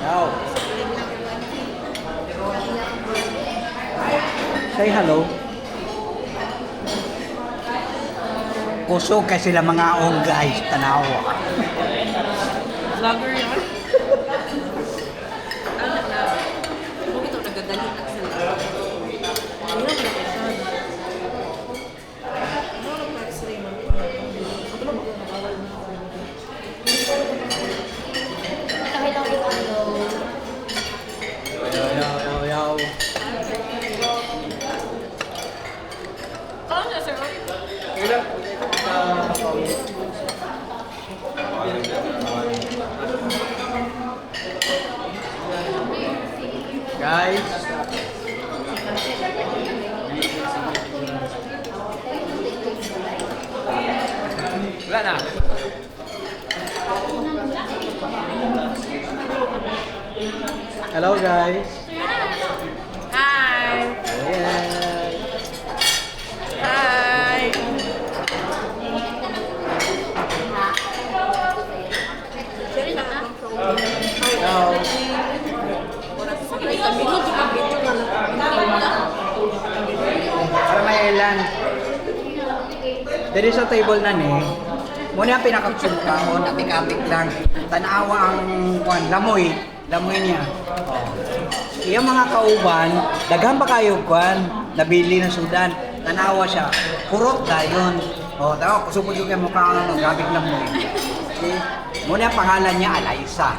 Now, say hello. Kusog kasi sila mga ong guys, tanawa. Vlogger yan? Ano na? Kung ito nagdadali na sila. Ano na siya? Ano na pa-x-ray mo? Ano ba kung nakawal mo? Kahit ako yung ano. Yaw. Kaya niya, sir. Guys, wala na. Hello guys. Hi! Ayan. Hi! Sir, nakapang Hello. Para may ilan. There is a table na ni. Muna ang pinakaksulpahon, apik-apik lang. Tanawa ang lamoy. Lamoy niya. Oh. Iyang mga kauban, daghan pa kayo nabili ng Sudan. Tanawa siya. Kurot dayon. Oh, tawo kusupod yung mukha ng gabig lamoy. Okay. Muna ang pangalan niya Alaysa.